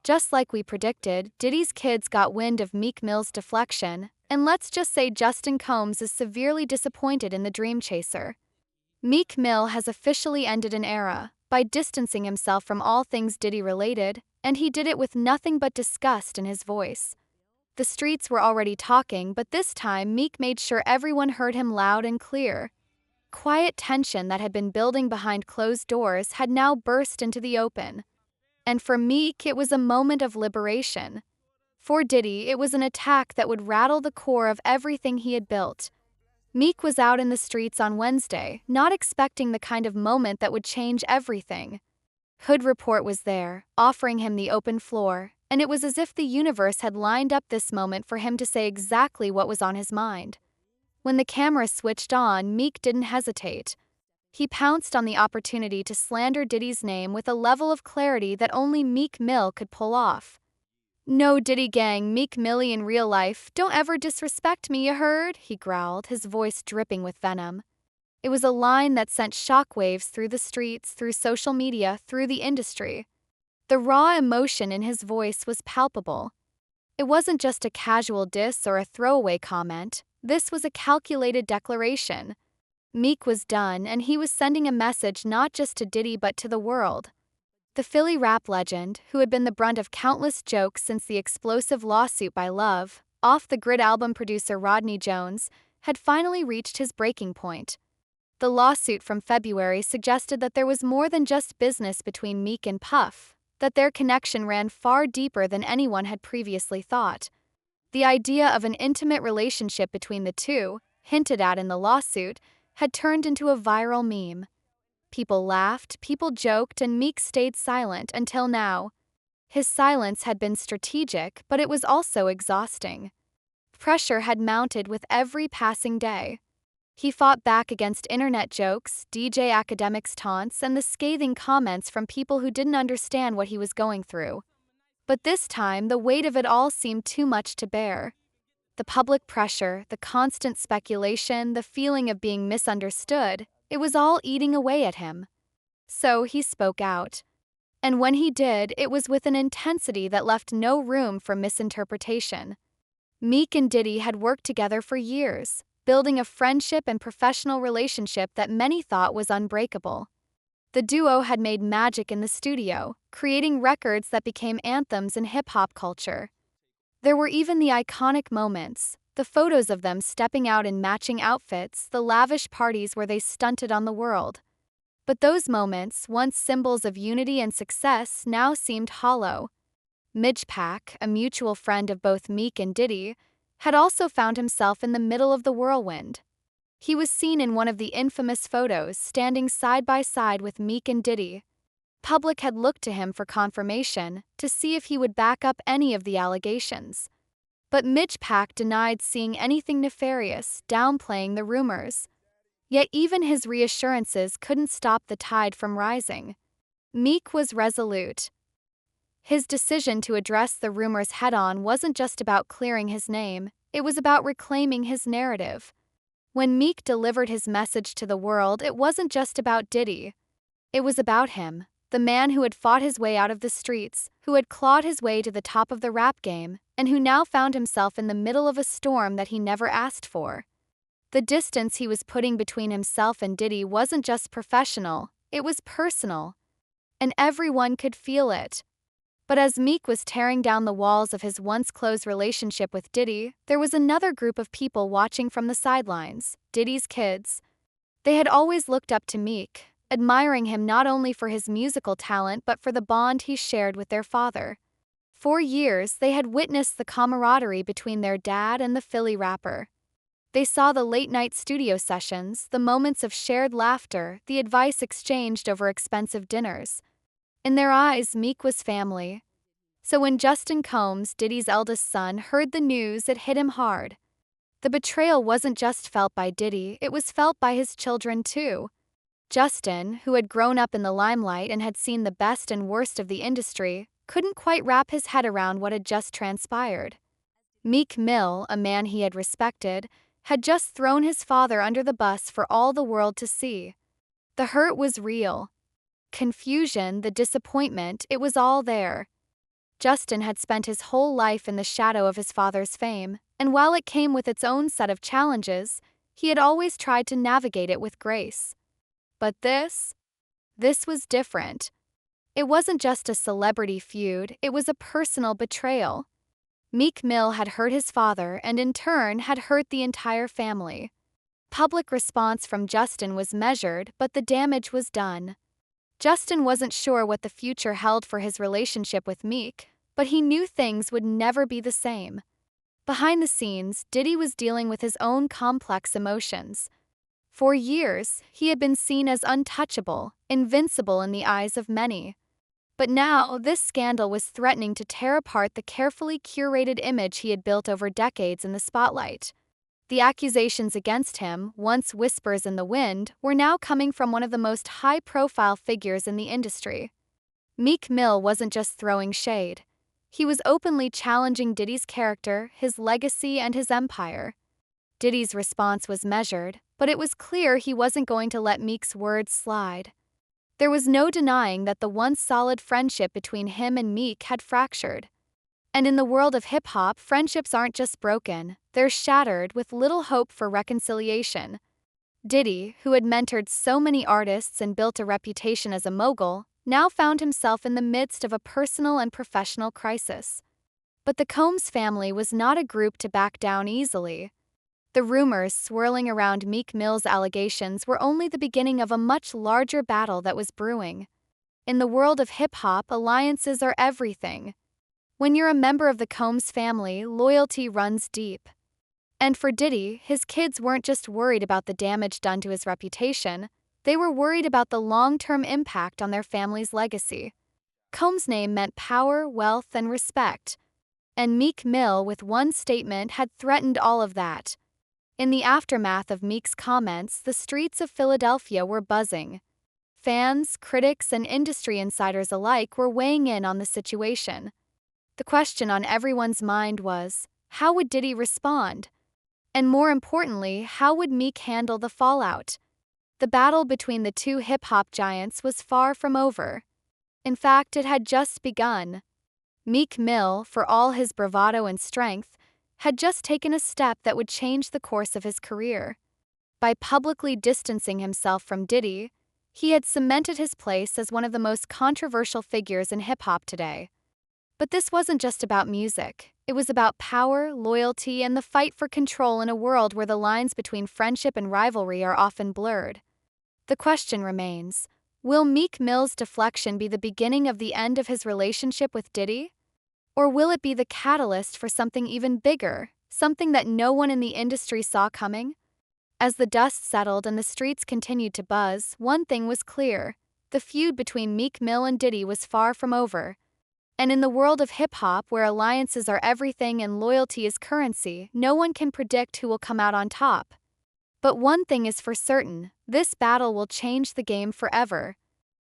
Just like we predicted, Diddy's kids got wind of Meek Mill's deflection, and let's just say Justin Combs is severely disappointed in the dream chaser. Meek Mill has officially ended an era by distancing himself from all things Diddy related, and he did it with nothing but disgust in his voice. The streets were already talking, but this time Meek made sure everyone heard him loud and clear. Quiet tension that had been building behind closed doors had now burst into the open. And for Meek, it was a moment of liberation. For Diddy, it was an attack that would rattle the core of everything he had built. Meek was out in the streets on Wednesday, not expecting the kind of moment that would change everything. Hood Report was there, offering him the open floor, and it was as if the universe had lined up this moment for him to say exactly what was on his mind. When the camera switched on, Meek didn't hesitate. He pounced on the opportunity to slander Diddy's name with a level of clarity that only Meek Mill could pull off. "No, Diddy gang, Meek Millie in real life, don't ever disrespect me, you heard?" he growled, his voice dripping with venom. It was a line that sent shockwaves through the streets, through social media, through the industry. The raw emotion in his voice was palpable. It wasn't just a casual diss or a throwaway comment. This was a calculated declaration. Meek was done, and he was sending a message not just to Diddy but to the world. The Philly rap legend, who had been the brunt of countless jokes since the explosive lawsuit by Love, Off the Grid album producer Rodney Jones, had finally reached his breaking point. The lawsuit from February suggested that there was more than just business between Meek and Puff, that their connection ran far deeper than anyone had previously thought. The idea of an intimate relationship between the two, hinted at in the lawsuit, had turned into a viral meme. People laughed, people joked, and Meek stayed silent until now. His silence had been strategic, but it was also exhausting. Pressure had mounted with every passing day. He fought back against internet jokes, DJ academics' taunts, and the scathing comments from people who didn't understand what he was going through. But this time, the weight of it all seemed too much to bear. The public pressure, the constant speculation, the feeling of being misunderstood, it was all eating away at him. So he spoke out. And when he did, it was with an intensity that left no room for misinterpretation. Meek and Diddy had worked together for years, building a friendship and professional relationship that many thought was unbreakable. The duo had made magic in the studio, creating records that became anthems in hip-hop culture. There were even the iconic moments, the photos of them stepping out in matching outfits, the lavish parties where they stunted on the world. But those moments, once symbols of unity and success, now seemed hollow. Midge Pack, a mutual friend of both Meek and Diddy, had also found himself in the middle of the whirlwind. He was seen in one of the infamous photos, standing side by side with Meek and Diddy. Public had looked to him for confirmation, to see if he would back up any of the allegations. But Midge Pack denied seeing anything nefarious, downplaying the rumors. Yet even his reassurances couldn't stop the tide from rising. Meek was resolute. His decision to address the rumors head-on wasn't just about clearing his name, it was about reclaiming his narrative. When Meek delivered his message to the world, it wasn't just about Diddy. It was about him, the man who had fought his way out of the streets, who had clawed his way to the top of the rap game, and who now found himself in the middle of a storm that he never asked for. The distance he was putting between himself and Diddy wasn't just professional, it was personal. And everyone could feel it. But as Meek was tearing down the walls of his once close relationship with Diddy, there was another group of people watching from the sidelines, Diddy's kids. They had always looked up to Meek, admiring him not only for his musical talent but for the bond he shared with their father. For years, they had witnessed the camaraderie between their dad and the Philly rapper. They saw the late-night studio sessions, the moments of shared laughter, the advice exchanged over expensive dinners. In their eyes, Meek was family. So when Justin Combs, Diddy's eldest son, heard the news, it hit him hard. The betrayal wasn't just felt by Diddy, it was felt by his children too. Justin, who had grown up in the limelight and had seen the best and worst of the industry, couldn't quite wrap his head around what had just transpired. Meek Mill, a man he had respected, had just thrown his father under the bus for all the world to see. The hurt was real. Confusion, the disappointment, it was all there. Justin had spent his whole life in the shadow of his father's fame, and while it came with its own set of challenges, he had always tried to navigate it with grace. But this was different. It wasn't just a celebrity feud, it was a personal betrayal. Meek Mill had hurt his father and in turn had hurt the entire family. Public response from Justin was measured, but the damage was done. Justin wasn't sure what the future held for his relationship with Meek, but he knew things would never be the same. Behind the scenes, Diddy was dealing with his own complex emotions. For years, he had been seen as untouchable, invincible in the eyes of many. But now, this scandal was threatening to tear apart the carefully curated image he had built over decades in the spotlight. The accusations against him, once whispers in the wind, were now coming from one of the most high-profile figures in the industry. Meek Mill wasn't just throwing shade. He was openly challenging Diddy's character, his legacy, and his empire. Diddy's response was measured, but it was clear he wasn't going to let Meek's words slide. There was no denying that the once solid friendship between him and Meek had fractured. And in the world of hip-hop, friendships aren't just broken, they're shattered with little hope for reconciliation. Diddy, who had mentored so many artists and built a reputation as a mogul, now found himself in the midst of a personal and professional crisis. But the Combs family was not a group to back down easily. The rumors swirling around Meek Mill's allegations were only the beginning of a much larger battle that was brewing. In the world of hip-hop, alliances are everything. When you're a member of the Combs family, loyalty runs deep. And for Diddy, his kids weren't just worried about the damage done to his reputation, they were worried about the long-term impact on their family's legacy. Combs' name meant power, wealth, and respect. And Meek Mill, with one statement, had threatened all of that. In the aftermath of Meek's comments, the streets of Philadelphia were buzzing. Fans, critics, and industry insiders alike were weighing in on the situation. The question on everyone's mind was, how would Diddy respond? And more importantly, how would Meek handle the fallout? The battle between the two hip-hop giants was far from over. In fact, it had just begun. Meek Mill, for all his bravado and strength, had just taken a step that would change the course of his career. By publicly distancing himself from Diddy, he had cemented his place as one of the most controversial figures in hip-hop today. But this wasn't just about music. It was about power, loyalty, and the fight for control in a world where the lines between friendship and rivalry are often blurred. The question remains, will Meek Mill's deflection be the beginning of the end of his relationship with Diddy? Or will it be the catalyst for something even bigger, something that no one in the industry saw coming? As the dust settled and the streets continued to buzz, one thing was clear. The feud between Meek Mill and Diddy was far from over. And in the world of hip-hop, where alliances are everything and loyalty is currency, no one can predict who will come out on top. But one thing is for certain, this battle will change the game forever.